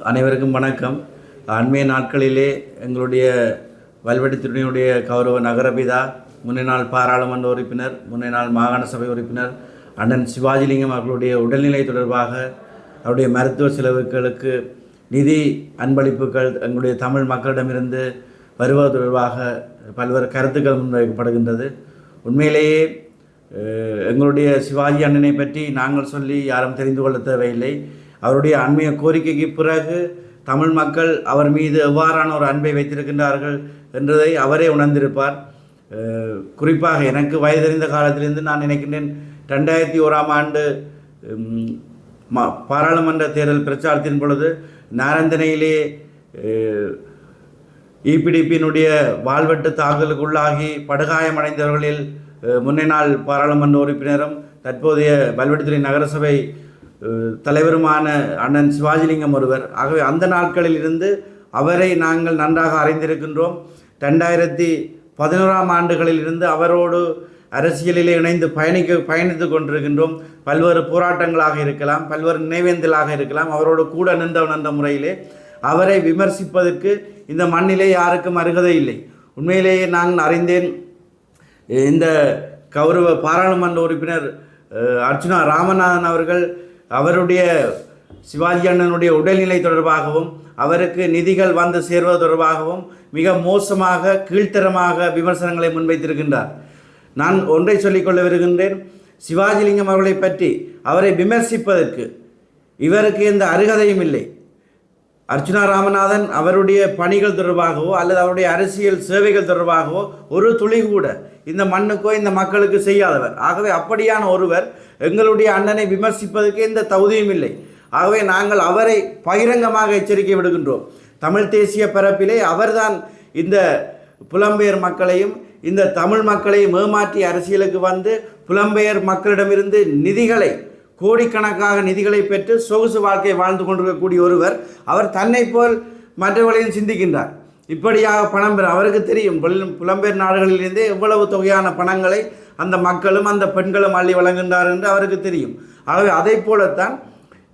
அனைவருக்கும் வணக்கம். அண்மைய நாட்களிலே எங்களுடைய வல்வெட்டித்துறையினுடைய கௌரவ நகரபிதா, முன்னாள் பாராளுமன்ற உறுப்பினர், முன்னாள் மாகாண சபை உறுப்பினர் அண்ணன் சிவாஜிலிங்கம் அவர்களுடைய உடல்நிலை தொடர்பாக அவருடைய மருத்துவ செலவுகளுக்கு நிதி அன்பளிப்புகள் எங்களுடைய தமிழ் மக்களிடமிருந்து வருவது தொடர்பாக பல்வேறு கருத்துக்கள் முன்வைக்கப்படுகின்றது. உண்மையிலேயே எங்களுடைய சிவாஜி அண்ணனை பற்றி நாங்கள் சொல்லி யாரும் தெரிந்து கொள்ள தேவையில்லை. அவருடைய அண்மைய கோரிக்கைக்கு பிறகு தமிழ் மக்கள் அவர் மீது எவ்வாறான ஒரு அன்பை வைத்திருக்கின்றார்கள் என்றதை அவரே உணர்ந்திருப்பார். குறிப்பாக எனக்கு வயதறிந்த காலத்திலிருந்து நான் நினைக்கின்றேன், 2001ஆம் ஆண்டு பாராளுமன்ற தேர்தல் பிரச்சாரத்தின் பொழுது நாரந்தனையிலே இபிடிபியினுடைய வாழ்வெட்டு தாக்குதலுக்குள்ளாகி படுகாயமடைந்தவர்களில் முன்னாள் பாராளுமன்ற உறுப்பினரும் தற்போதைய வல்வெட்டித்துறை நகரசபை தலைவருமான அண்ணன் சிவாஜிலிங்கம் ஒருவர். ஆகவே அந்த நாட்களில் இருந்து அவரை நாங்கள் நன்றாக அறிந்திருக்கின்றோம். 2011ஆம் ஆண்டுகளில் இருந்து அவரோடு அரசியலிலே இணைந்து பயணித்து கொண்டிருக்கின்றோம். பல்வேறு போராட்டங்களாக இருக்கலாம், பல்வேறு நினைவேந்தலாக இருக்கலாம். அவரோடு கூட நின்ற முறையிலே அவரை விமர்சிப்பதற்கு இந்த மண்ணிலே யாருக்கும் அருகதை இல்லை. உண்மையிலேயே நான் அறிந்தேன், இந்த கௌரவ பாராளுமன்ற உறுப்பினர் அர்ச்சுனா ராமநாதன் அவர்கள் அவருடைய சிவாஜி அண்ணனுடைய உடல்நிலை தொடர்பாகவும் அவருக்கு நிதிகள் வந்து சேர்வது தொடர்பாகவும் மிக மோசமாக கீழ்த்தரமாக விமர்சனங்களை முன்வைத்திருக்கின்றார். நான் ஒன்றை சொல்லிக்கொள்ள வருகின்றேன், சிவாஜிலிங்கம் அவர்களை பற்றி அவரை விமர்சிப்பதற்கு இவருக்கு எந்த அருகதையும் இல்லை. அர்ச்சுனா ராமநாதன் அவருடைய பணிகள் தொடர்பாகவோ அல்லது அவருடைய அரசியல் சேவைகள் தொடர்பாகவோ ஒரு துளி கூட இந்த மண்ணுக்கோ இந்த மக்களுக்கு செய்யாதவர். ஆகவே அப்படியான ஒருவர் எங்களுடைய அண்ணனை விமர்சிப்பதற்கு எந்த தகுதியும் இல்லை. ஆகவே நாங்கள் அவரை பகிரங்கமாக எச்சரிக்கை விடுகின்றோம். தமிழ் தேசிய பரப்பிலே அவர்தான் இந்த புலம்பெயர் மக்களையும் இந்த தமிழ் மக்களையும் ஏமாற்றி அரசியலுக்கு வந்து புலம்பெயர் மக்களிடமிருந்து நிதிகளை, கோடிக்கணக்காக நிதிகளை பெற்று சொகுசு வாழ்க்கை வாழ்ந்து கொண்டிருக்கக்கூடிய ஒருவர். அவர் தன்னை போல் மற்றவர்களையும் சிந்திக்கின்றார். இப்படியாக பணம் பெற அவருக்கு தெரியும், புலம்பெயர் நாடுகளிலிருந்தே எவ்வளவு தொகையான பணங்களை அந்த மக்களும் அந்த பெண்களும் அள்ளி வழங்குகின்றார் என்று அவருக்கு தெரியும். ஆகவே அதை போலத்தான்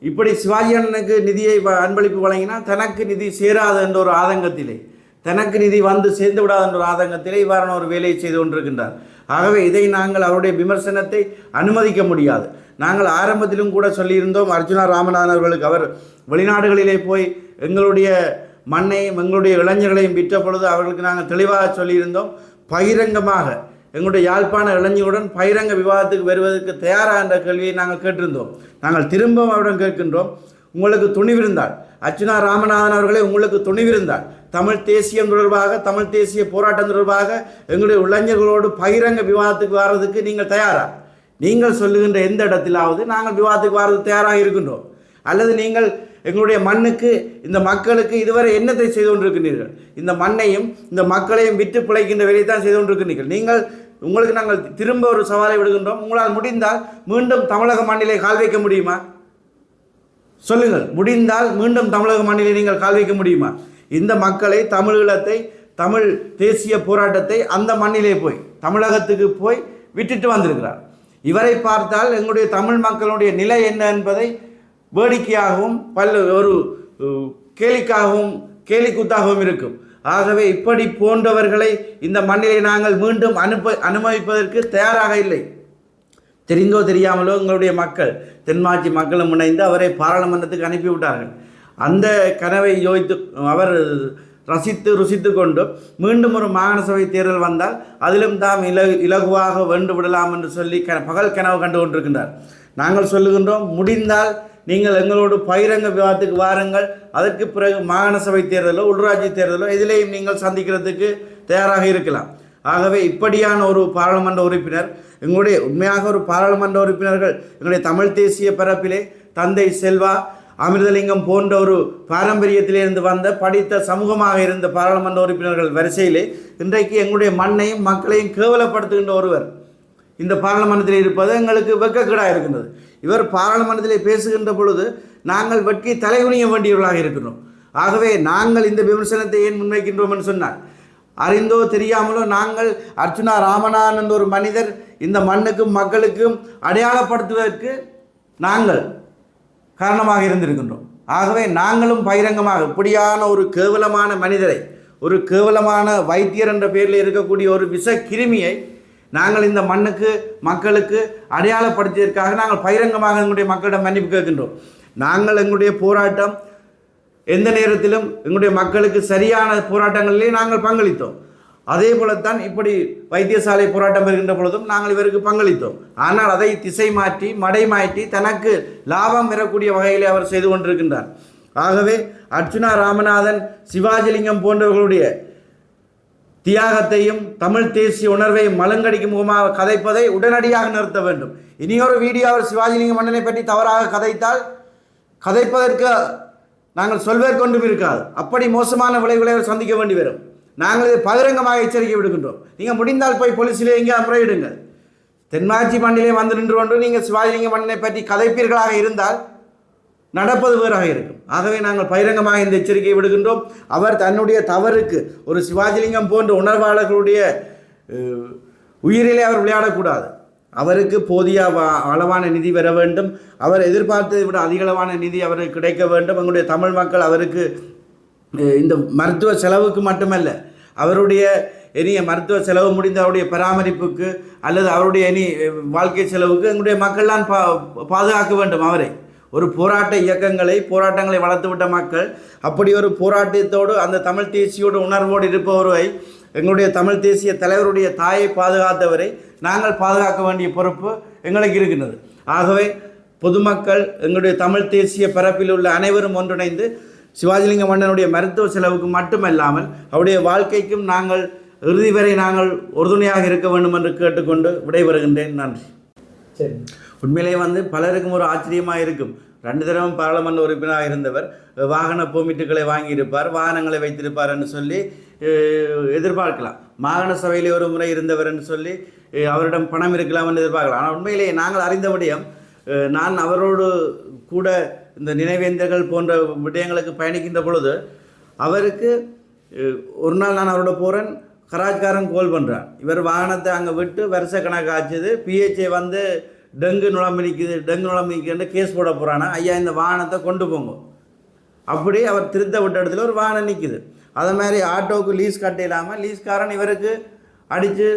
இப்படி சிவாஜி அண்ணனுக்கு நிதியை அன்பளிப்பு வழங்கினால் தனக்கு நிதி சேராது என்ற ஒரு ஆதங்கத்திலே, தனக்கு நிதி வந்து சேர்ந்து விடாது என்ற ஒரு ஆதங்கத்திலே இவ்வாறான ஒரு வேலையை செய்து கொண்டிருக்கின்றார். ஆகவே இதை நாங்கள் அவருடைய விமர்சனத்தை அனுமதிக்க முடியாது. நாங்கள் ஆரம்பத்திலும் கூட சொல்லியிருந்தோம், அர்ச்சுனா ராமநாதன் அவர்களுக்கு அவர் வெளிநாடுகளிலே போய் எங்களுடைய மண்ணையும் எங்களுடைய இளைஞர்களையும் விற்ற பொழுது அவர்களுக்கு நாங்கள் தெளிவாக சொல்லியிருந்தோம், பகிரங்கமாக எங்களுடைய யாழ்ப்பாண இளைஞருடன் பகிரங்க விவாதத்துக்கு வருவதற்கு தயாராக என்ற கேள்வியை நாங்கள் கேட்டிருந்தோம். நாங்கள் திரும்பவும் அவரிடம் கேட்கின்றோம், உங்களுக்கு துணிவிருந்தால், அர்ச்சுனா ராமநாதன் அவர்களே உங்களுக்கு துணிவிருந்தால் தமிழ் தேசியம் தொடர்பாக, தமிழ் தேசிய போராட்டம் தொடர்பாக எங்களுடைய இளைஞர்களோடு பகிரங்க விவாதத்துக்கு வர்றதுக்கு நீங்கள் தயாரா? நீங்கள் சொல்லுகின்ற எந்த இடத்திலாவது நாங்கள் விவாதத்துக்கு வர்றதுக்கு தயாராக இருக்கின்றோம். அல்லது நீங்கள் எங்களுடைய மண்ணுக்கு, இந்த மக்களுக்கு இதுவரை என்னத்தை செய்து கொண்டிருக்கிறீர்கள்? இந்த மண்ணையும் இந்த மக்களையும் விட்டு பிழைக்கின்ற வேலையை தான் செய்து கொண்டிருக்கிறீர்கள். உங்களுக்கு நாங்கள் திரும்ப ஒரு சவாலை விடுகின்றோம். உங்களால் முடிந்தால் மீண்டும் தமிழக மண்ணிலே கால் வைக்க முடியுமா? சொல்லுங்கள், முடிந்தால் மீண்டும் தமிழக மண்ணிலே நீங்கள் கால் வைக்க முடியுமா? இந்த மக்களை, தமிழீழத்தை, தமிழ் தேசிய போராட்டத்தை அந்த மண்ணிலே போய், தமிழகத்துக்கு போய் விட்டுட்டு வந்திருக்கிறார். இவரை பார்த்தால் எங்களுடைய தமிழ் மக்களுடைய நிலை என்ன என்பதை வேடிக்கையாகவும் ஒரு கேலிக்காகவும் கேலிக்கூத்தாகவும் இருக்கும். ஆகவே இப்படி போன்றவர்களை இந்த மண்ணிலே நாங்கள் மீண்டும் அனுமதிப்பதற்கு தயாராக இல்லை. தெரிந்தோ தெரியாமலோ எங்களுடைய மக்கள், தென்மாட்சி மக்களும் இணைந்து அவரை பாராளுமன்றத்துக்கு அனுப்பிவிட்டார்கள். அந்த கனவை யோசித்து அவர் ருசித்து கொண்டு மீண்டும் ஒரு மாகாண சபை தேர்தல் வந்தால் அதிலும் தாம் இலகுவாக வென்று விடலாம் என்று சொல்லி பகல் கனவு கண்டு கொண்டிருக்கின்றார். நாங்கள் சொல்லுகின்றோம், முடிந்தால் நீங்கள் எங்களோடு பகிரங்க விவாதத்துக்கு வாருங்கள். அதற்கு பிறகு மாகாண சபை தேர்தலோ உள்ளூராட்சி தேர்தலோ இதிலேயும் நீங்கள் சந்திக்கிறதுக்கு தயாராக இருக்கலாம். ஆகவே இப்படியான ஒரு பாராளுமன்ற உறுப்பினர், எங்களுடைய உண்மையாக ஒரு பாராளுமன்ற உறுப்பினர்கள் எங்களுடைய தமிழ் தேசிய பரப்பிலே தந்தை செல்வா, அமிர்தலிங்கம் போன்ற ஒரு பாரம்பரியத்திலிருந்து வந்த படித்த சமூகமாக இருந்த பாராளுமன்ற உறுப்பினர்கள் வரிசையிலே இன்றைக்கு எங்களுடைய மண்ணையும் மக்களையும் கேவலப்படுத்துகின்ற ஒருவர் இந்த பாராளுமன்றத்தில் இருப்பது எங்களுக்கு வெட்கக்கேடாக இருக்கின்றது. இவர் பாராளுமன்றத்திலே பேசுகின்ற பொழுது நாங்கள் வெட்கி தலைகுனிய வேண்டியவர்களாக இருக்கிறோம். ஆகவே நாங்கள் இந்த விமர்சனத்தை ஏன் முன்வைக்கின்றோம் என்று சொன்னார், அறிந்தோ தெரியாமலோ நாங்கள் அர்ச்சுனா ராமநாதன் என்ற ஒரு மனிதர் இந்த மண்ணுக்கும் மக்களுக்கும் அடையாளப்படுத்துவதற்கு நாங்கள் காரணமாக இருந்திருக்கின்றோம். ஆகவே நாங்களும் பகிரங்கமாக இப்படியான ஒரு கேவலமான மனிதரை, ஒரு கேவலமான வைத்தியர் என்ற பெயரில் இருக்கக்கூடிய ஒரு விஷ கிருமியை நாங்கள் இந்த மண்ணுக்கு மக்களுக்கு அடையாளப்படுத்தியதற்காக நாங்கள் பகிரங்கமாக எங்களுடைய மக்களிடம் மன்னிப்பு கேட்கின்றோம். நாங்கள் எங்களுடைய போராட்டம் எந்த நேரத்திலும் எங்களுடைய மக்களுக்கு சரியான போராட்டங்களிலே நாங்கள் பங்களித்தோம். அதே போலத்தான் இப்படி வைத்தியசாலை போராட்டம் வருகின்ற பொழுதும் நாங்கள் இவருக்கு பங்களித்தோம். ஆனால் அதை திசை மாற்றி மடை மாற்றி தனக்கு லாபம் பெறக்கூடிய வகையிலே அவர் செய்து கொண்டிருக்கின்றார். ஆகவே அர்ச்சுனா ராமநாதன், சிவாஜிலிங்கம் போன்றவர்களுடைய தியாகத்தையும் தமிழ் தேசிய உணர்வை மலங்கடிக்கும் முகமாக கதைப்பதை உடனடியாக நிறுத்த வேண்டும். இனியொரு வீடியோ அவர் சிவாஜிலிங்கம் மன்னனை பற்றி தவறாக கதைத்தால் கதைப்பதற்கு நாங்கள் சொல்வதற்கொண்டும் இருக்காது. அப்படி மோசமான விளைவுகளை அவர் சந்திக்க வேண்டி வரும். நாங்கள் இதை பகிரங்கமாக எச்சரிக்கை விடுக்கின்றோம். நீங்கள் முடிந்தால் போய் போலீஸிலே எங்கே முறையிடுங்கள். தென்மாட்சி மண்ணிலே வந்து நின்று கொண்டு நீங்கள் சிவாஜிலிங்க மன்னனை பற்றி கதைப்பீர்களாக இருந்தால் நடப்பது வேறாக இருக்கும். ஆகவே நாங்கள் பகிரங்கமாக இந்த எச்சரிக்கையை விடுகின்றோம். அவர் தன்னுடைய தவறுக்கு ஒரு சிவாஜிலிங்கம் போன்ற உணர்வாளர்களுடைய உயிரிலே அவர் விளையாடக்கூடாது. அவருக்கு போதிய அளவான நிதி பெற வேண்டும். அவர் எதிர்பார்த்ததை விட அதிகளவான நிதி அவருக்கு கிடைக்க வேண்டும். எங்களுடைய தமிழ் மக்கள் அவருக்கு இந்த மருத்துவ செலவுக்கு மட்டுமல்ல, அவருடைய இனிய மருத்துவ செலவு முடிந்த அவருடைய பராமரிப்புக்கு அல்லது அவருடைய இனி வாழ்க்கை செலவுக்கு எங்களுடைய மக்கள்லாம் பாதுகாக்க வேண்டும். அவரை ஒரு போராட்டங்களை வளர்த்துவிட்ட மக்கள் அப்படி ஒரு போராட்டத்தோடு அந்த தமிழ் தேசியோடு உணர்வோடு இருப்பவரை, எங்களுடைய தமிழ் தேசிய தலைவருடைய தாயை பாதுகாத்தவரை நாங்கள் பாதுகாக்க வேண்டிய பொறுப்பு எங்களுக்கு இருக்கின்றது. ஆகவே பொதுமக்கள், எங்களுடைய தமிழ் தேசிய பரப்பில் உள்ள அனைவரும் ஒன்றிணைந்து சிவாஜிலிங்க மன்னனுடைய மருத்துவ செலவுக்கு மட்டுமல்லாமல் அவருடைய வாழ்க்கைக்கும் நாங்கள் இறுதி வரை நாங்கள் உறுதுணையாக இருக்க வேண்டும் என்று கேட்டுக்கொண்டு விடைபெறுகின்றேன். நன்றி. சரி, உண்மையிலே பலருக்கும் ஒரு ஆச்சரியமாக இருக்கும். 2 தடவை பாராளுமன்ற உறுப்பினராக இருந்தவர் வாகன பெர்மிட்டுகளை வாங்கியிருப்பார், வாகனங்களை வைத்திருப்பார் என்று சொல்லி எதிர்பார்க்கலாம். மாகாண சபையிலே ஒரு முறை இருந்தவர் என்று சொல்லி அவரிடம் பணம் இருக்கலாம் என்று எதிர்பார்க்கலாம். ஆனால் உண்மையிலேயே நாங்கள் அறிந்தபடியும் நான் அவரோடு கூட இந்த நினைவேந்தர்கள் போன்ற விடயங்களுக்கு பயணிக்கின்ற பொழுது அவருக்கு ஒரு நாள் நான் அவரோட போகிறேன், கராச்காரன் கோல் பண்ணுறான். இவர் வாகனத்தை அங்கே விட்டு வருஷ கணக்கு ஆச்சுது. பிஹெச்ஏ வந்து டெங்கு நுழம்பிக்குன்னு கேஸ் போட போகிறானா, ஐயா இந்த வாகனத்தை கொண்டு போங்க. அப்படி அவர் திருத்த விட்ட இடத்துல ஒரு வாகனம் நிற்குது. அதை மாதிரி ஆட்டோவுக்கு லீஸ் கட்ட இல்லாமல் லீஸ்காரன் இவருக்கு அடித்து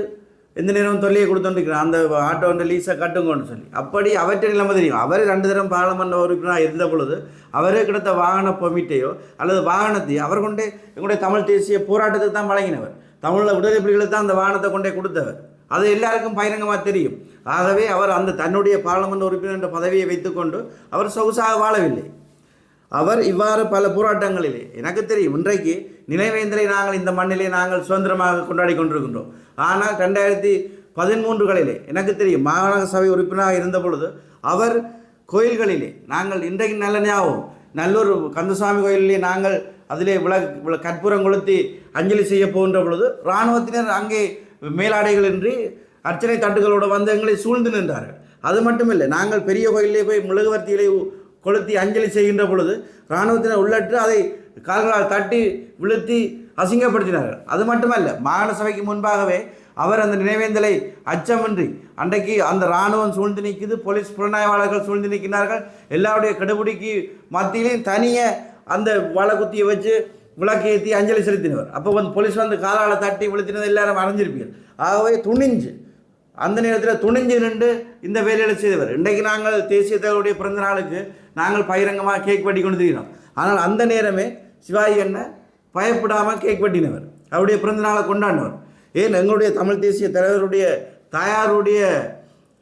எந்த நேரம் தொல்லையை கொடுத்துருக்கிறான், அந்த ஆட்டோன்ற லீஸை கட்டுங்கன்னு சொல்லி. அப்படி அவற்றை நிலைமை தெரியும். அவர் 2 தடவை பாராளுமன்ற உறுப்பினராக இருந்த பொழுது அவரே கிடைத்த வாகன பெர்மிட்டையோ அல்லது வாகனத்தையோ அவர் கொண்டே எங்களுடைய தமிழ் தேசிய போராட்டத்துக்கு தான் வழங்கினவர். தமிழில் விடுதலை புலிகளுக்கு தான் அந்த வாகனத்தை கொண்டே கொடுத்தவர். அது எல்லாருக்கும் பகிரங்கமாக தெரியும். ஆகவே அவர் அந்த தன்னுடைய பாராளுமன்ற உறுப்பினர் என்ற பதவியை வைத்துக்கொண்டு அவர் சொகுசாக வாழவில்லை. அவர் இவ்வாறு பல போராட்டங்களிலே எனக்கு தெரியும். இன்றைக்கு நினைவேந்தலை நாங்கள் இந்த மண்ணிலே நாங்கள் சுதந்திரமாக கொண்டாடி கொண்டிருக்கின்றோம். ஆனால் 2013 எனக்கு தெரியும் மாகாண சபை உறுப்பினராக இருந்த பொழுது அவர் கோயில்களிலே நாங்கள் இன்றைக்கு நல்ல ஞாபகம், நல்லூர் கந்தசாமி கோயிலிலே நாங்கள் அதிலே கற்பூரம் கொளுத்தி அஞ்சலி செய்ய போகின்ற பொழுது இராணுவத்தினர் அங்கே மேலாடைகளின்றி அர்ச்சனை தட்டுகளோடு வந்து எங்களை சூழ்ந்து நின்றார்கள். அது மட்டுமில்லை, நாங்கள் பெரிய கோயிலே போய் மெழுகுவர்த்திகளை கொளுத்தி அஞ்சலி செய்கின்ற பொழுது இராணுவத்தினர் உள்ளற்று அதை கால்களால் தட்டி விழுத்தி அசிங்கப்படுத்தினார்கள். அது மட்டுமல்ல, மாகாண சபைக்கு முன்பாகவே அவர் அந்த நினைவேந்தலை அச்சமின்றி அன்றைக்கு அந்த இராணுவம் சூழ்ந்து நிற்குது, போலீஸ் புலனாய்வாளர்கள் சூழ்ந்து நிற்கிறார்கள். எல்லாருடைய கெடுபிடிக்கு மத்தியிலையும் தனியே அந்த வளக்குத்தியை வச்சு விளக்கு ஏற்றி அஞ்சலி செலுத்தினவர். அப்போ போலீஸ் காலால் தட்டி விழுத்தினது எல்லாரும் அறிஞ்சிருப்பீர்கள். ஆகவே அந்த நேரத்தில் துணிஞ்சு நின்று இந்த வேலையில் செய்தவர். இன்றைக்கு நாங்கள் தேசிய தலைவருடைய பிறந்த நாளுக்கு நாங்கள் பகிரங்கமாக கேக் வெட்டி கொண்டு தெரிகிறோம். ஆனால் அந்த நேரமே சிவாஜி அண்ணன் பயப்படாமல் கேக் வெட்டினவர், அவருடைய பிறந்த நாளை கொண்டாடினவர். ஏன் எங்களுடைய தமிழ் தேசிய தலைவருடைய தாயாருடைய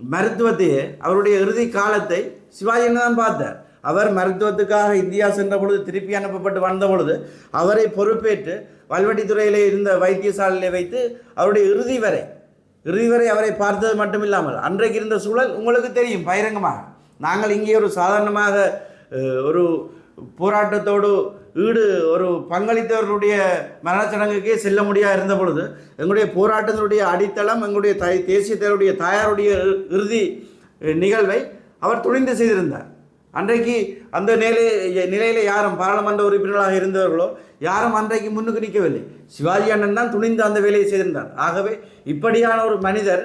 மருத்துவத்தையே அவருடைய இறுதி காலத்தை சிவாஜி அண்ணன் தான் பார்த்தார். அவர் மருத்துவத்துக்காக இந்தியா சென்ற பொழுது திருப்பி அனுப்பப்பட்டு வந்த பொழுது அவரை பொறுப்பேற்று வல்வெட்டித்துறையிலே இருந்த வைத்தியசாலையிலே வைத்து அவருடைய இறுதி வரை அவரை பார்த்தது மட்டுமில்லாமல் அன்றைக்கு இருந்த சூழல் உங்களுக்கு தெரியும் பகிரங்கமாக. நாங்கள் இங்கே ஒரு சாதாரணமாக ஒரு போராட்டத்தோடு ஒரு பங்களித்தவர்களுடைய மரணச்சடங்குக்கே செல்ல முடியாது இருந்த பொழுது எங்களுடைய போராட்டத்தினுடைய அடித்தளம் எங்களுடைய தேசிய தலைவருடைய தாயாருடைய இறுதி நிகழ்வை அவர் துணிந்து செய்திருந்தார். அன்றைக்கு அந்த நிலையில் யாரும் பாராளுமன்ற உறுப்பினர்களாக இருந்தவர்களோ யாரும் அன்றைக்கு முன்னுக்கு நிற்கவில்லை. சிவாஜி அண்ணன் தான் துணிந்து அந்த வேலையை செய்திருந்தார். ஆகவே இப்படியான ஒரு மனிதர்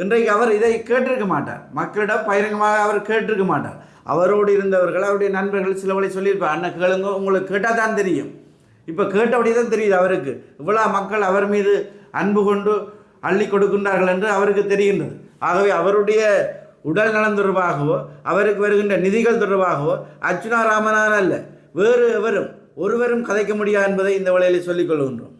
இன்றைக்கு அவர் இதை கேட்டிருக்க மாட்டார், மக்களிடம் பகிரங்கமாக அவர் கேட்டிருக்க மாட்டார். அவரோடு இருந்தவர்கள் அவருடைய நண்பர்கள் சிலவளை சொல்லியிருப்பார், அண்ணன் கேளுங்க, உங்களுக்கு கேட்டால் தான் தெரியும். இப்போ கேட்டபடி தான் தெரியுது அவருக்கு இவ்வளோ மக்கள் அவர் மீது அன்பு கொண்டு அள்ளி கொடுக்கின்றார்கள் என்று அவருக்கு தெரிகின்றது. ஆகவே அவருடைய உடல் நலம் தொடர்பாகவோ அவருக்கு வருகின்ற நிதிகள் தொடர்பாகவோ அர்ச்சுனா ராமநாதன் அல்ல வேறு ஒருவரும் கதைக்க முடியாது என்பதை இந்த வேளையில் சொல்லிக் கொள்கின்றோம்.